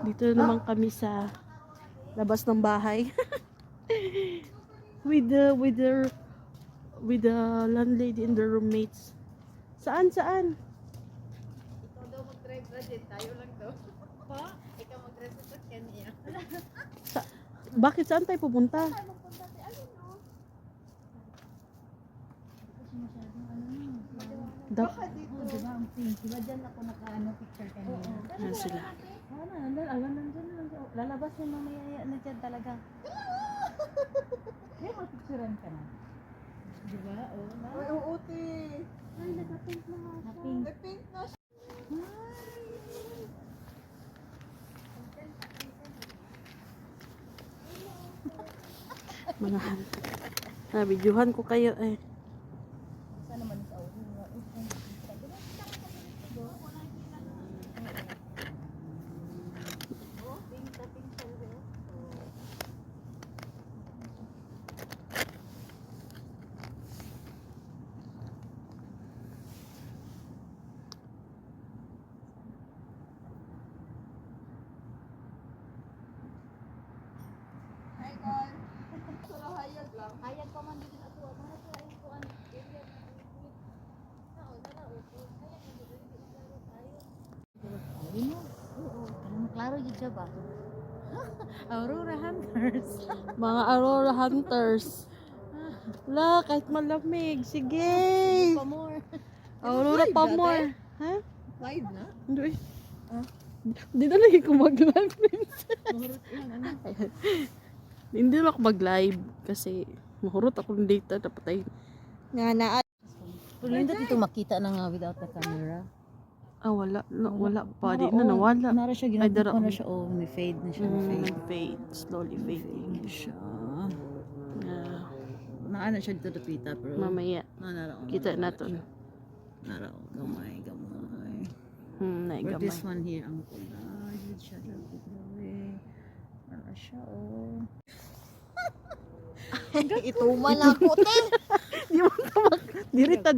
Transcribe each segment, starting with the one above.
Dito naman kami sa labas ng bahay. with the landlady and the roommates. Saan? Ikaw daw mag-drive na din. Tayo lang daw. Pa? Ikaw mag-drive sa Kenya. Bakit saan tayo pupunta? Baka dito. Diba ang pink? Diba dyan ako picture kanina? Yan sila. Lalabas yung mamaya na dyan talaga. May mapicturean ka na. Diba? Ay, uuti. Ay, nagka-pink na nga siya. Nagka-pink na siya. Manahan. Videohan ko kayo eh. Saan naman sa ulo? Hayag pa man din ako. Mga kain ko ang area na ini. Klaro yun siya ba? Aurora Hunters. Mga Aurora Hunters. La, kahit malamig. Sige. More. Aurora pa more. Ha? Live na? Hindi. Hindi na lagi ko mag-live. Hindi na ako mag-live kasi mahurot ako ng data dapat ay Nga na. Pero hindi dito makita na nga without the camera. wala pa di na nawala. Nara siya Ay, dara- ginagawa na siya. Oh, may fade na siya. Fade, slowly fading. siya. Naana siya dito dapita pero Mamaya nara kita naton. Nara gamay. But Naigamay. this one here ang kulay. Yun siya grabe. Nara siya oh. Ituman ako te. Di mo tamak. Dirita.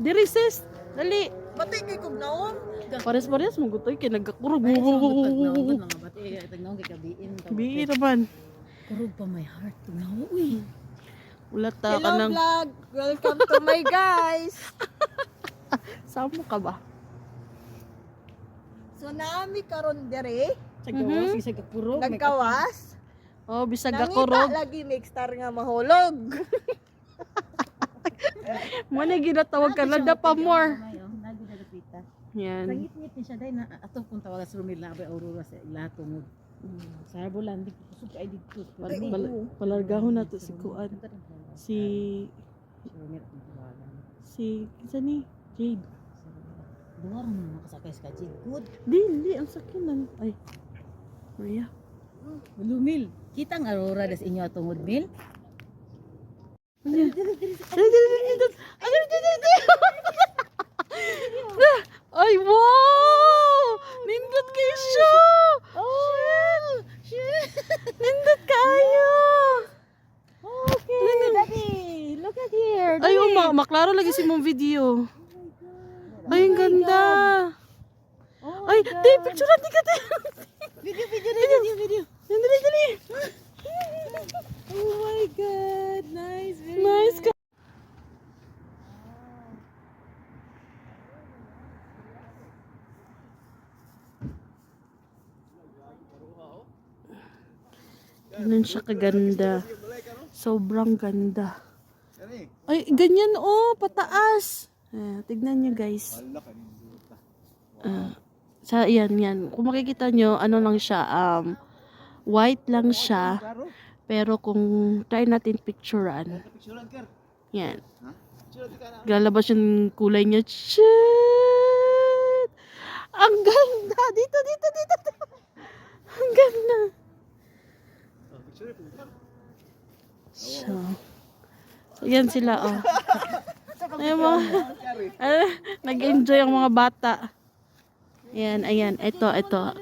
Diri sis. Dali. Batay kay kog naon. Pares mo gutoy kay nagkakurog. Mga batay tagnaon kay kabiin. Bii naman. Kurog pa my heart. Tugnaw uy. Ulat ta ka ng vlog. Welcome to my guys. Saan mo ka ba? So naami karon dere, Sa gawas isa ka kurog. nagkawas. Oh, bisag Nangita gakurog. lagi next star nga mahulog. Mo na ginatawag ka lada pa more. Nagi na dapita. Yan. Sangit-ngit ni siya dahil na ato kung tawagan sa Rumil Labay Aurora sa ilatong. Sa Arbolan, di ko kusog ay dito. Palargahon na to si Kuan. Si kinsa ni Jade. Duwar mo nakasakay sa kajid. Good. Dili ang sakinan. Ay. Maria. Lumil. Kita ang Aurora das inyo atong Woodmill. Ay, wow! Nindot kayo siya! Shit! Nindot kayo! Okay, Daddy. Look at here. Ay, maklaro lagi si mong video. Ay, ang ganda! Ay, di, picture di ka tayo! Video. Dali! Oh my God. Nice. Very Nice ka! Ganun siya kaganda. Sobrang ganda. Ay, ganyan oh, pataas. Tignan nyo guys. Yan. Kung makikita nyo, ano lang siya, white lang siya. Pero kung try natin picturean, yan. Lalabas yung kulay niya. Shit! Ang ganda! Dito! Ang ganda! So yan sila, oh. Ayun mo. Nag-enjoy ang mga bata. Ayan. Ito.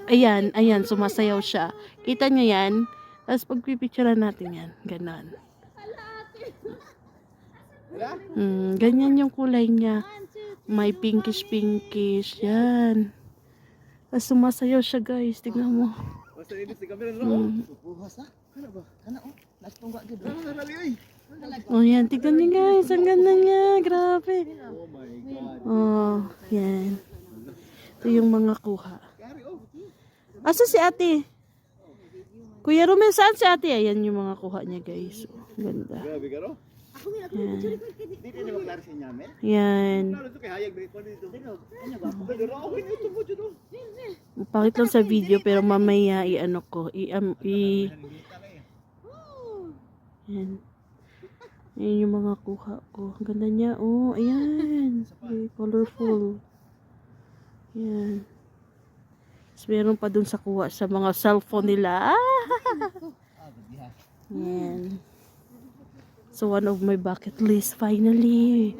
Ayan. Sumasayaw siya. Kita nyo yan? Tapos pagpipicturean natin yan. Ganon. Ganyan yung kulay niya. May pinkish. Yan. Tapos sumasayaw siya guys. Tignan mo. Basta ini si kamera no. Buhas ha? Kana ba? Kana oh. Nastungga gid. Nali oy. Oh yan, tignan niyo guys. Ang ganda niya. Grabe. Oh my god. Oh, yan. Ito yung mga kuha. Kari oh. Asa si ate? Kuya Romel, saan si ate? Ayan yung mga kuha niya guys. Oh, ganda. Grabe ka ro. Yan. Dito ni maklaro si Nyame. Yan. Lalo to kay hayag ko dito. Ano ba? Pero ako ito mo dito. Pakit lang sa video pero mamaya i-ano ko. Yan. Yan yung mga kuha ko. Ang ganda niya. Oh, ayan. Very colorful. Yan. Tapos meron pa dun sa kuha sa mga cellphone nila. Yan. So one of my bucket list finally.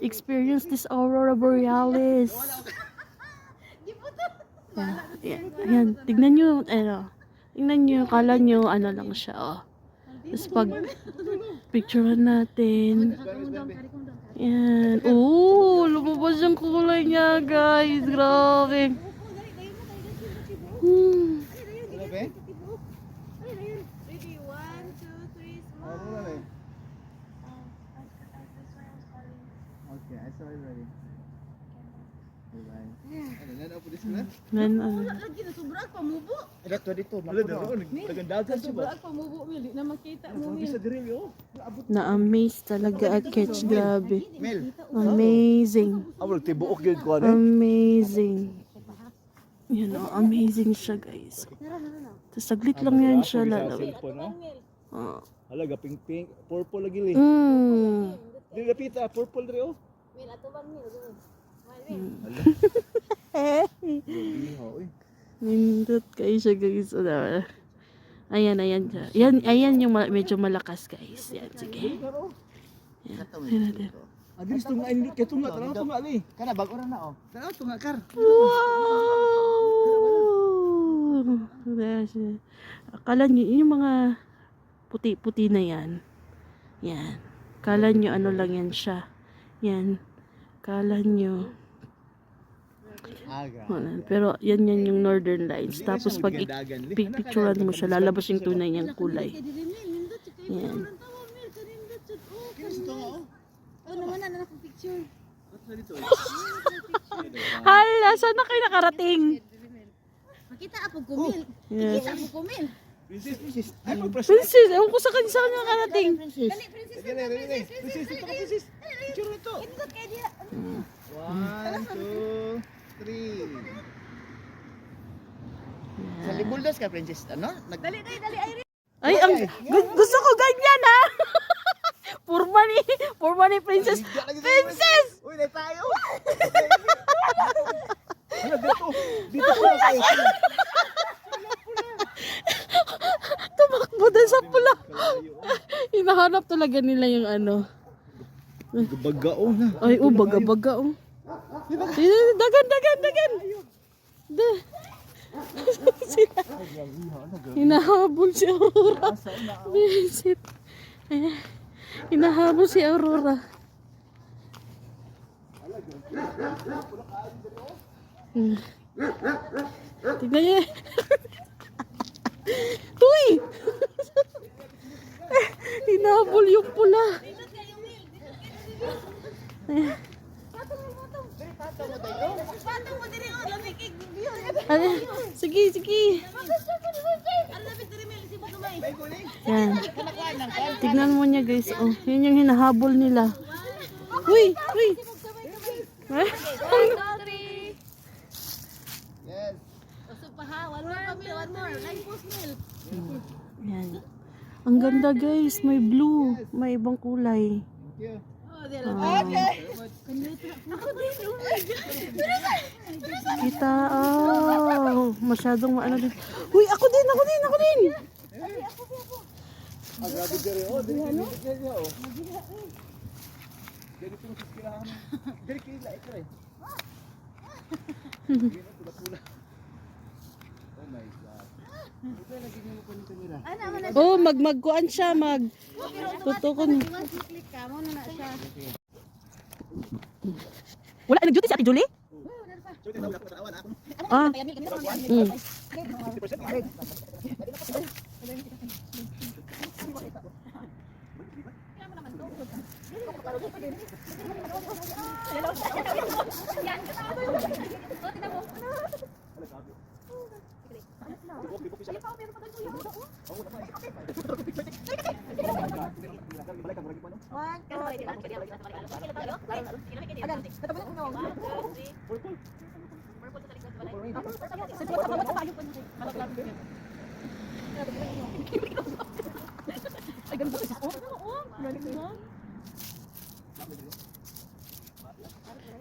Experience this Aurora Borealis. Yan. Ayan. Tignan nyo. Ano. Tignan nyo. Kala nyo ano lang siya. Oh. Tapos pag picturean natin. Yan. Oh, lumabas yung kulay niya, guys. Grabe. Ano ba? Ready, 1, 2, 3, smile. Ano na eh? Okay, I saw it already. Bye. Ano na ako dito na? Nan, Lagi na sobrang pamubo. Dito dito. Wala daw nagandagan siya ba? Sobrang pamubo, Mil. Di na makita mo, Sabi Mil. sa diri yo. na-amaze talaga at catch. Grabe. Mel, Amazing. awal tibuok gyud ko ano. Amazing. Yan o, amazing siya guys. Tapos saglit lang yan siya lalawin. Oh. Hala gaping pink, purple lagi li. Mm. Dili napita purple diri oh. Mil, ato bang Mil? Hala. Grabe ha oy. Nindot kayo siya guys. Ayan, ayan siya. Ayan yung medyo malakas guys. Yan, sige. Yan. Ayan natin. Adris tunga ini kay tunga tara tunga li. Kana bag ora na oh. Tara tunga kar. Wow! Ayan siya. Akala nyo, yung mga puti-puti na yan. Yan. Akala nyo ano lang yan siya. Yan. Akala nyo. Aga. Pero yan yung Northern Lights. Tapos pag picturean mo siya, lalabas yung tunay niyang kulay. Yan. Ano naman na akong picture. Hala, saan na kayo nakarating? Makita ako kumil. Yes. Makita ako kumil. Princess. Ay mo Princess, ewan ko sa kanya saan nakarating. Dali, princess. Princess ito princess. Picture ito. Indot kayo diya. 1 2 3. Sa libuldas ka princess ano? Dali, dali, ay. Ay, gusto ko ganyan ha. Purma ni Princess. Princess! Uy, na tayo. Ano dito? Dito pula kayo. Tumakbo din sa pula. Hinahanap talaga nila yung ano. Bagao na. Ay, baga-baga oh. Dagan. Hinahabol si Aurora. Visit. Hinahabol si Aurora. Tignan niya. Uy! Hinahabol yung pula. Patong mo diri oh, lamig view. Ano? Sige. Ang lamig diri Mil, si Bagumay. Yan. Tignan mo niya guys. Oh, yun yung hinahabol nila. Uy! Sorry. Yes. Usog pa ha, one more. Like post Mil. Yan. Ang ganda guys. May blue. May ibang kulay. Thank you. Oh, dili. Okay. Ako din. Oh my God. Kita. Oh. Masyadong maano din. Uy! Ako din! Ah, grabe diri oh. Diri niya oh. Diri ko sa kirahan. Diri kila ito eh. Pula. Oh my god. Oh, magkuan siya. Tutukon. Click ka mo na siya. Wala nag-duty si Ate Julie? Ah. Mm.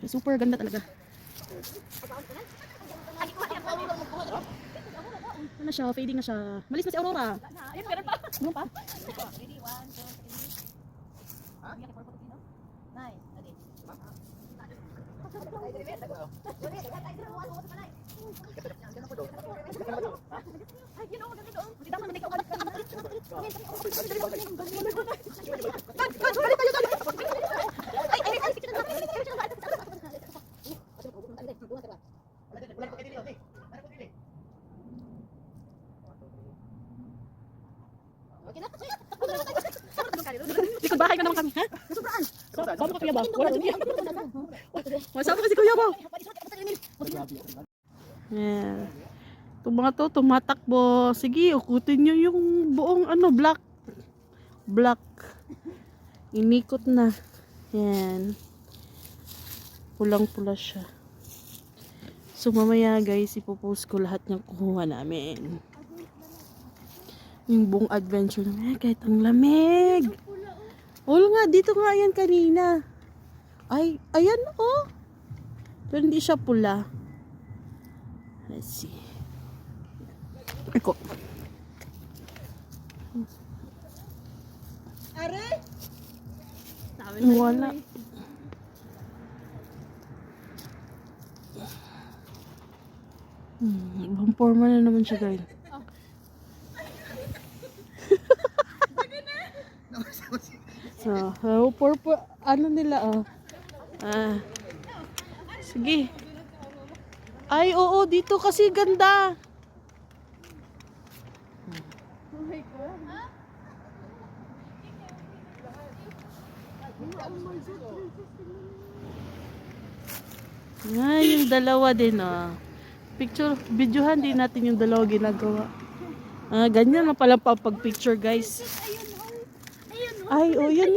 Super ganda talaga. Ano na siya, fading na siya. Malis na si Aurora. Ano pa? Likod bahay na naman kami, ha? Sama ka Kuya Ba? Wala dyan yan. Sama ka si Kuya Ba? Yan. Itong mga to, tumatakbo. Sige, ukutin nyo yung buong black. Black. Inikot na. Yan. Pulang-pula siya. So mamaya guys, ipopost ko lahat ng kuha namin. Yung buong adventure namin. Kahit ang lamig. Oo nga, dito nga yan kanina. Ay, ayan oh. Pero hindi siya pula. Let's see. Ako. Are? Wala. Ibang forma na naman siya guys. So, ano nila sige. Ay, oo, dito kasi ganda. Yung dalawa din picture, videohan din natin yung dalawa ginagawa. Ganyan na pala pag-picture guys. Ay, oh, yan.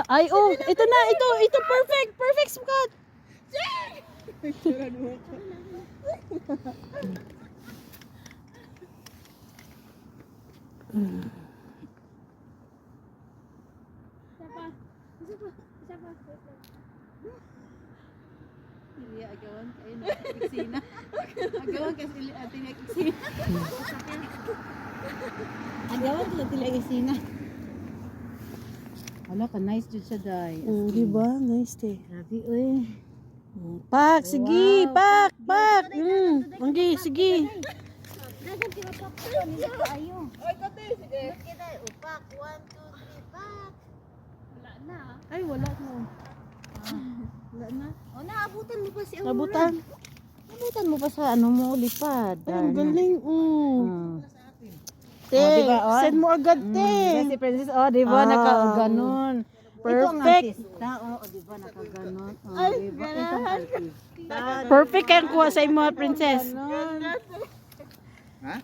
Ay, oh, ito na, ito, perfect spot. Agawan kayo na iksina. Agawan kasi ating iksina. Agawan ko tila iksina. Wala ka, nice jud siya day. Diba? Nice eh. Grabe oy. Pak, sige, pak. Anggi, sige. Dagan ti mapak ko ni ayo. Ay, kate, sige. Kita upak 1 2 3 pak. Wala na. Ay, wala na. Wala na. O naabutan mo pa si Aurora. Nabutan. Naabutan mo pa sa ano mo lipad. Ay, ang galing. Te, diba, send mo agad, te. Si Princess, di ba, naka-ganon. Perfect. Ito ang artista, di ba, naka-ganon. Ay, diba, ito ang artista. Perfect kayang kuha sa imo, princess. Ganon. Ha?